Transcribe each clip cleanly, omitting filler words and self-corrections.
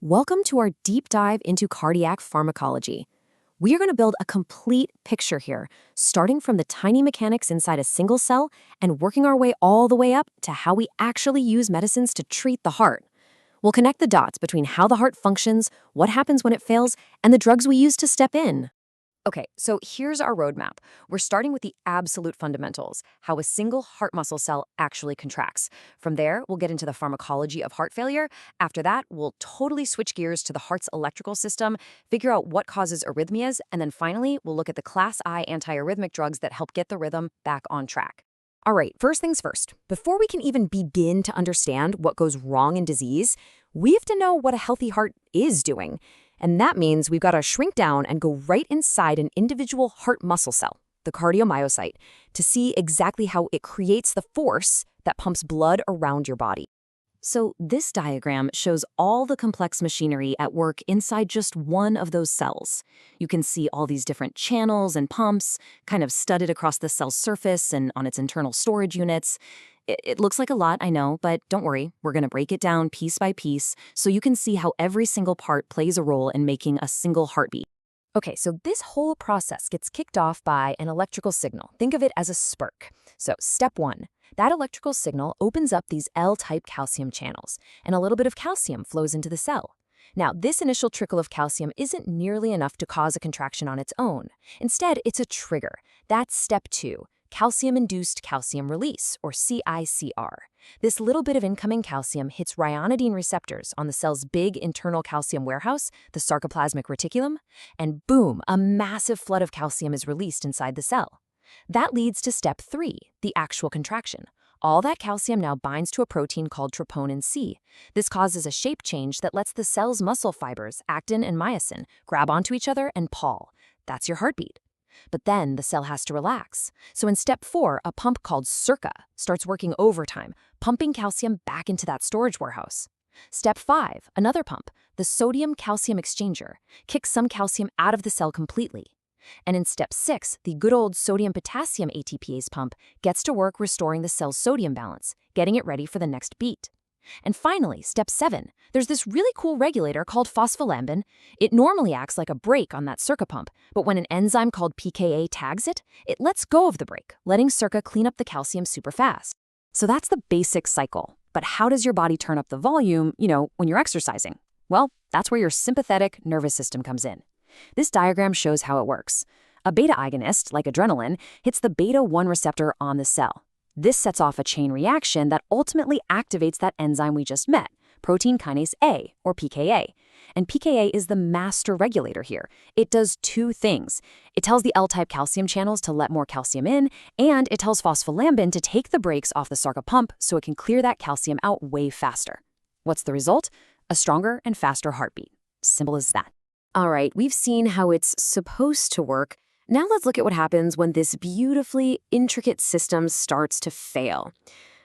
Welcome to our deep dive into cardiac pharmacology. We are going to build a complete picture here, starting from the tiny mechanics inside a single cell and working our way all the way up to how we actually use medicines to treat the heart. We'll connect the dots between how the heart functions, what happens when it fails, and the drugs we use to step in. Okay, so here's our roadmap. We're starting with the absolute fundamentals, how a single heart muscle cell actually contracts. From there, we'll get into the pharmacology of heart failure. After that, we'll totally switch gears to the heart's electrical system, figure out what causes arrhythmias, and then finally, we'll look at the Class I antiarrhythmic drugs that help get the rhythm back on track. All right, first things first. Before we can even begin to understand what goes wrong in disease, we have to know what a healthy heart is doing. And that means we've got to shrink down and go right inside an individual heart muscle cell, the cardiomyocyte, to see exactly how it creates the force that pumps blood around your body. So this diagram shows all the complex machinery at work inside just one of those cells. You can see all these different channels and pumps kind of studded across the cell's surface and on its internal storage units. It looks like a lot, I know, but don't worry. We're going to break it down piece by piece so you can see how every single part plays a role in making a single heartbeat. Okay, so this whole process gets kicked off by an electrical signal. Think of it as a spark. So step one, that electrical signal opens up these L-type calcium channels, and a little bit of calcium flows into the cell. Now, this initial trickle of calcium isn't nearly enough to cause a contraction on its own. Instead, it's a trigger. That's step two. Calcium-induced calcium release, or CICR. This little bit of incoming calcium hits ryanodine receptors on the cell's big internal calcium warehouse, the sarcoplasmic reticulum, and boom, a massive flood of calcium is released inside the cell. That leads to step three, the actual contraction. All that calcium now binds to a protein called troponin C. This causes a shape change that lets the cell's muscle fibers, actin and myosin, grab onto each other and pull. That's your heartbeat. But then the cell has to relax. So in step four, a pump called circa starts working overtime, pumping calcium back into that storage warehouse. Step five, another pump, the sodium-calcium exchanger, kicks some calcium out of the cell completely. And in step six, the good old sodium-potassium ATPase pump gets to work restoring the cell's sodium balance, getting it ready for the next beat. And finally, step seven, there's this really cool regulator called phospholambin. It normally acts like a brake on that circa pump, but when an enzyme called pKa tags it, it lets go of the brake, letting circa clean up the calcium super fast. So that's the basic cycle. But how does your body turn up the volume, when you're exercising? Well, that's where your sympathetic nervous system comes in. This diagram shows how it works. A beta agonist, like adrenaline, hits the beta-1 receptor on the cell. This sets off a chain reaction that ultimately activates that enzyme we just met, protein kinase A, or pKa. And pKa is the master regulator here. It does two things. It tells the L-type calcium channels to let more calcium in, and it tells phospholambin to take the brakes off the sarca pump so it can clear that calcium out way faster. What's the result? A stronger and faster heartbeat. Simple as that. All right, we've seen how it's supposed to work. Now let's look at what happens when this beautifully intricate system starts to fail.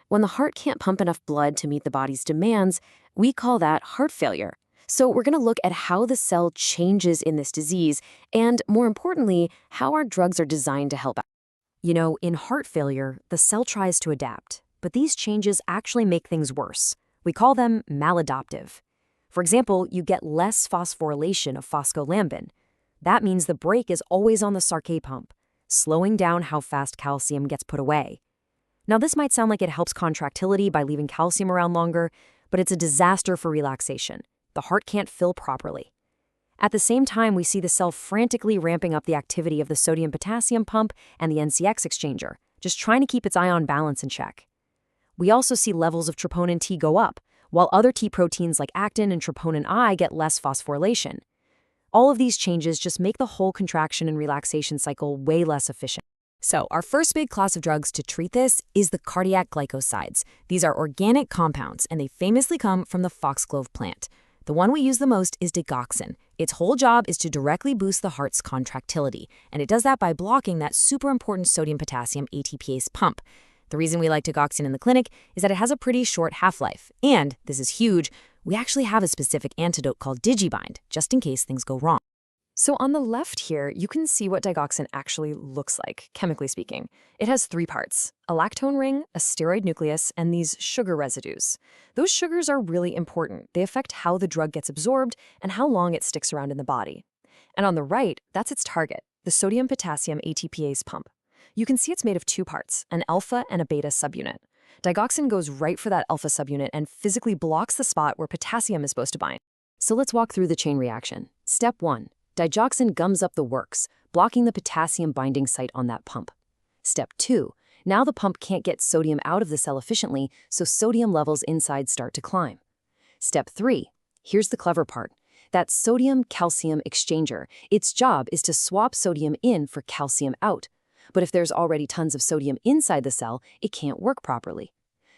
When the heart can't pump enough blood to meet the body's demands, we call that heart failure. So we're going to look at how the cell changes in this disease and, more importantly, how our drugs are designed to help out. In heart failure, the cell tries to adapt, but these changes actually make things worse. We call them maladaptive. For example, you get less phosphorylation of phospholambin. That means the brake is always on the sarca pump, slowing down how fast calcium gets put away. Now, this might sound like it helps contractility by leaving calcium around longer, but it's a disaster for relaxation. The heart can't fill properly. At the same time, we see the cell frantically ramping up the activity of the sodium-potassium pump and the NCX exchanger, just trying to keep its ion balance in check. We also see levels of troponin T go up, while other T proteins like actin and troponin I get less phosphorylation. All of these changes just make the whole contraction and relaxation cycle way less efficient. So our first big class of drugs to treat this is the cardiac glycosides. These are organic compounds, and they famously come from the foxglove plant. The one we use the most is digoxin. Its whole job is to directly boost the heart's contractility, and it does that by blocking that super important sodium-potassium ATPase pump. The reason we like digoxin in the clinic is that it has a pretty short half-life, and, this is huge, we actually have a specific antidote called digibind, just in case things go wrong. So on the left here, you can see what digoxin actually looks like, chemically speaking. It has three parts: a lactone ring, a steroid nucleus, and these sugar residues. Those sugars are really important. They affect how the drug gets absorbed and how long it sticks around in the body. And on the right, that's its target, the sodium-potassium ATPase pump. You can see it's made of two parts, an alpha and a beta subunit. Digoxin goes right for that alpha subunit and physically blocks the spot where potassium is supposed to bind. So let's walk through the chain reaction. Step 1. Digoxin gums up the works, blocking the potassium binding site on that pump. Step 2. Now the pump can't get sodium out of the cell efficiently, so sodium levels inside start to climb. Step 3. Here's the clever part. That sodium-calcium exchanger, its job is to swap sodium in for calcium out. But if there's already tons of sodium inside the cell, it can't work properly.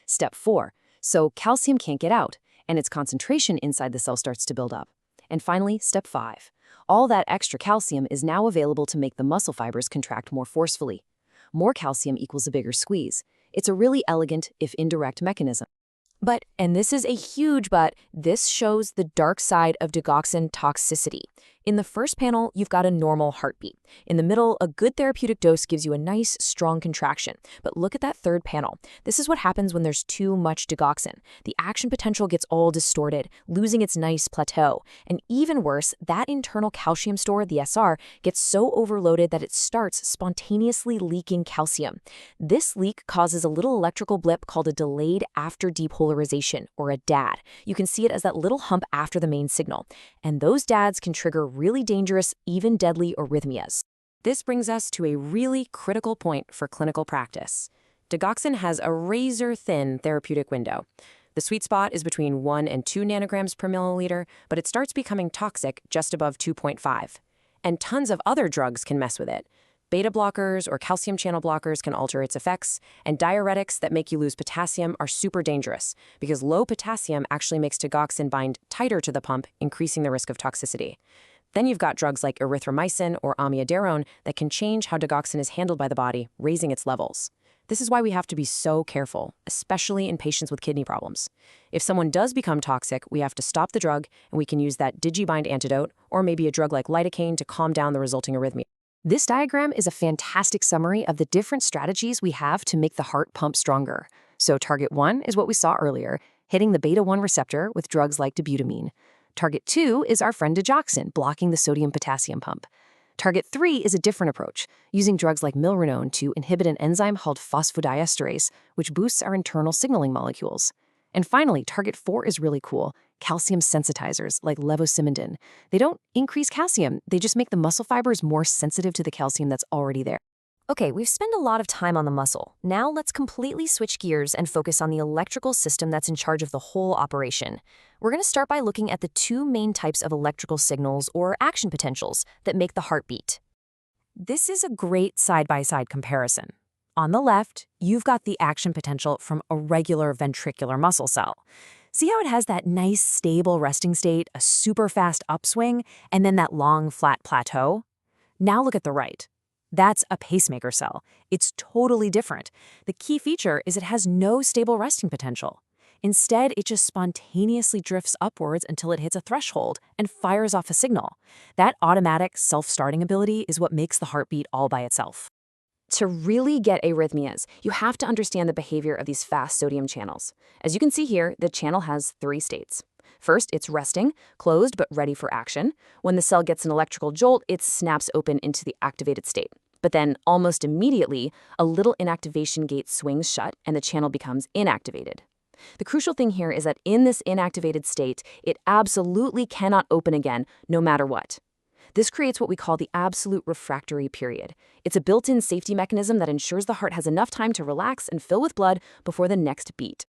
Step 4. So calcium can't get out, and its concentration inside the cell starts to build up. And finally, step 5. All that extra calcium is now available to make the muscle fibers contract more forcefully. More calcium equals a bigger squeeze. It's a really elegant, if indirect, mechanism. But, and this is a huge but, this shows the dark side of digoxin toxicity. In the first panel, you've got a normal heartbeat. In the middle, a good therapeutic dose gives you a nice, strong contraction. But look at that third panel. This is what happens when there's too much digoxin. The action potential gets all distorted, losing its nice plateau. And even worse, that internal calcium store, the SR, gets so overloaded that it starts spontaneously leaking calcium. This leak causes a little electrical blip called a delayed after depolarization, or a DAD. You can see it as that little hump after the main signal. And those DADs can trigger really dangerous, even deadly arrhythmias. This brings us to a really critical point for clinical practice. Digoxin has a razor-thin therapeutic window. The sweet spot is between 1 and 2 nanograms per milliliter, but it starts becoming toxic just above 2.5. And tons of other drugs can mess with it. Beta blockers or calcium channel blockers can alter its effects, and diuretics that make you lose potassium are super dangerous because low potassium actually makes digoxin bind tighter to the pump, increasing the risk of toxicity. Then you've got drugs like erythromycin or amiodarone that can change how digoxin is handled by the body, raising its levels. This is why we have to be so careful, especially in patients with kidney problems. If someone does become toxic, we have to stop the drug, and we can use that digibind antidote or maybe a drug like lidocaine to calm down the resulting arrhythmia. This diagram is a fantastic summary of the different strategies we have to make the heart pump stronger. So target 1 is what we saw earlier, hitting the beta-1 receptor with drugs like dobutamine. Target 2 is our friend digoxin, blocking the sodium-potassium pump. Target 3 is a different approach, using drugs like milrinone to inhibit an enzyme called phosphodiesterase, which boosts our internal signaling molecules. And finally, target 4 is really cool, calcium sensitizers like levosimendan. They don't increase calcium, they just make the muscle fibers more sensitive to the calcium that's already there. Okay, we've spent a lot of time on the muscle. Now let's completely switch gears and focus on the electrical system that's in charge of the whole operation. We're going to start by looking at the two main types of electrical signals or action potentials that make the heart beat. This is a great side-by-side comparison. On the left, you've got the action potential from a regular ventricular muscle cell. See how it has that nice, stable resting state, a super fast upswing, and then that long, flat plateau? Now look at the right. That's a pacemaker cell. It's totally different. The key feature is it has no stable resting potential. Instead, it just spontaneously drifts upwards until it hits a threshold and fires off a signal. That automatic self-starting ability is what makes the heartbeat all by itself. To really get arrhythmias, you have to understand the behavior of these fast sodium channels. As you can see here, the channel has 3 states. First, it's resting, closed but ready for action. When the cell gets an electrical jolt, it snaps open into the activated state. But then, almost immediately, a little inactivation gate swings shut and the channel becomes inactivated. The crucial thing here is that in this inactivated state, it absolutely cannot open again, no matter what. This creates what we call the absolute refractory period. It's a built-in safety mechanism that ensures the heart has enough time to relax and fill with blood before the next beat.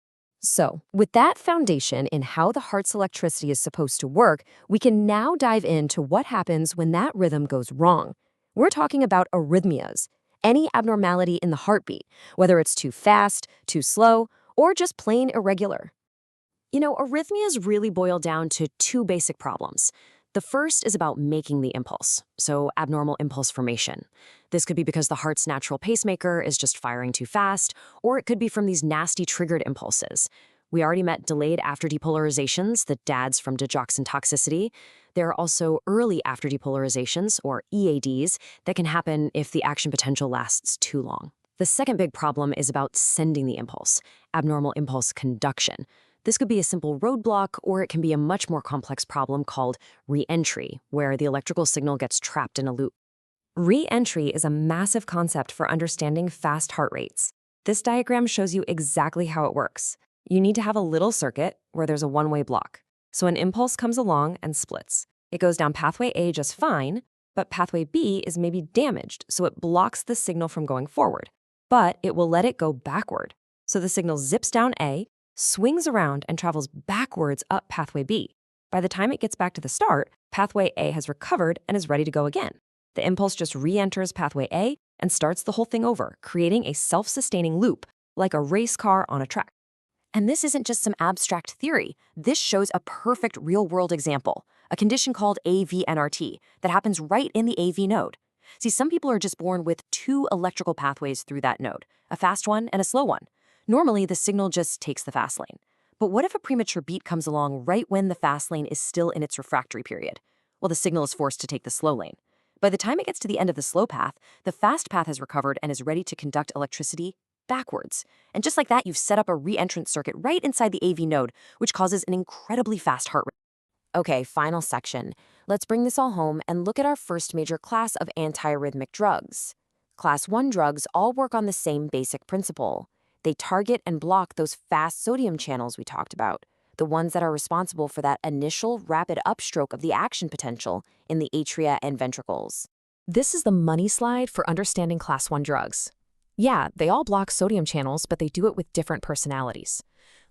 So, with that foundation in how the heart's electricity is supposed to work, we can now dive into what happens when that rhythm goes wrong. We're talking about arrhythmias, any abnormality in the heartbeat, whether it's too fast, too slow, or just plain irregular. You know, arrhythmias really boil down to 2 basic problems. The first is about making the impulse, so abnormal impulse formation. This could be because the heart's natural pacemaker is just firing too fast, or it could be from these nasty triggered impulses. We already met delayed after depolarizations, the DADs from digoxin toxicity. There are also early after depolarizations, or EADs, that can happen if the action potential lasts too long. The second big problem is about sending the impulse, abnormal impulse conduction. This could be a simple roadblock, or it can be a much more complex problem called re-entry, where the electrical signal gets trapped in a loop. Re-entry is a massive concept for understanding fast heart rates. This diagram shows you exactly how it works. You need to have a little circuit where there's a one-way block. So an impulse comes along and splits. It goes down pathway A just fine, but pathway B is maybe damaged, so it blocks the signal from going forward. But it will let it go backward. So the signal zips down A, swings around, and travels backwards up pathway B. By the time it gets back to the start, pathway A has recovered and is ready to go again. The impulse just re-enters pathway A and starts the whole thing over, creating a self-sustaining loop, like a race car on a track. And this isn't just some abstract theory. This shows a perfect real-world example, a condition called AVNRT that happens right in the AV node. See, some people are just born with two electrical pathways through that node, a fast one and a slow one. Normally, the signal just takes the fast lane. But what if a premature beat comes along right when the fast lane is still in its refractory period? Well, the signal is forced to take the slow lane. By the time it gets to the end of the slow path, the fast path has recovered and is ready to conduct electricity backwards. And just like that, you've set up a re-entrance circuit right inside the AV node, which causes an incredibly fast heart rate. Okay, final section. Let's bring this all home and look at our first major class of antiarrhythmic drugs. Class 1 drugs all work on the same basic principle. They target and block those fast sodium channels we talked about, the ones that are responsible for that initial rapid upstroke of the action potential in the atria and ventricles. This is the money slide for understanding Class 1 drugs. Yeah, they all block sodium channels, but they do it with different personalities.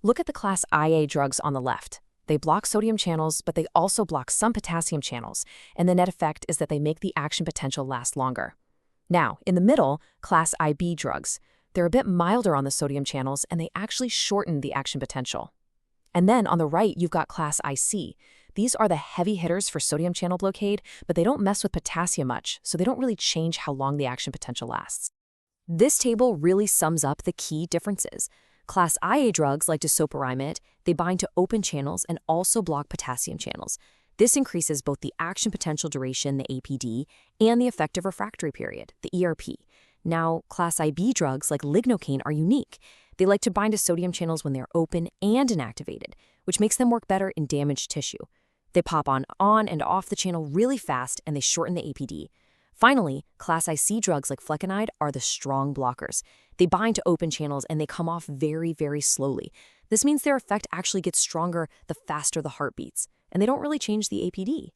Look at the Class IA drugs on the left. They block sodium channels, but they also block some potassium channels, and the net effect is that they make the action potential last longer. Now, in the middle, Class IB drugs. They're a bit milder on the sodium channels, and they actually shorten the action potential. And then on the right, you've got Class IC. These are the heavy hitters for sodium channel blockade, but they don't mess with potassium much, so they don't really change how long the action potential lasts. This table really sums up the key differences. Class IA drugs like disopyramide, they bind to open channels and also block potassium channels. This increases both the action potential duration, the APD, and the effective refractory period, the ERP. Now, Class IB drugs like lignocaine are unique. They like to bind to sodium channels when they're open and inactivated, which makes them work better in damaged tissue. They pop on and off the channel really fast, and they shorten the APD. Finally, Class IC drugs like flecainide are the strong blockers. They bind to open channels and they come off very, very slowly. This means their effect actually gets stronger the faster the heart beats, and they don't really change the APD.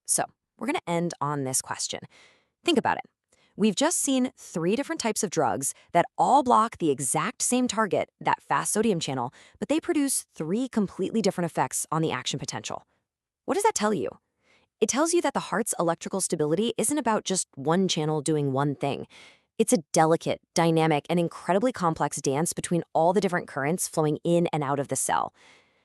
So, we're going to end on this question. Think about it. We've just seen 3 different types of drugs that all block the exact same target, that fast sodium channel, but they produce 3 completely different effects on the action potential. What does that tell you? It tells you that the heart's electrical stability isn't about just one channel doing one thing. It's a delicate, dynamic, and incredibly complex dance between all the different currents flowing in and out of the cell.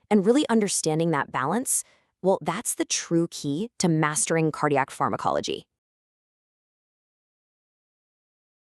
And really understanding that balance, well, that's the true key to mastering cardiac pharmacology.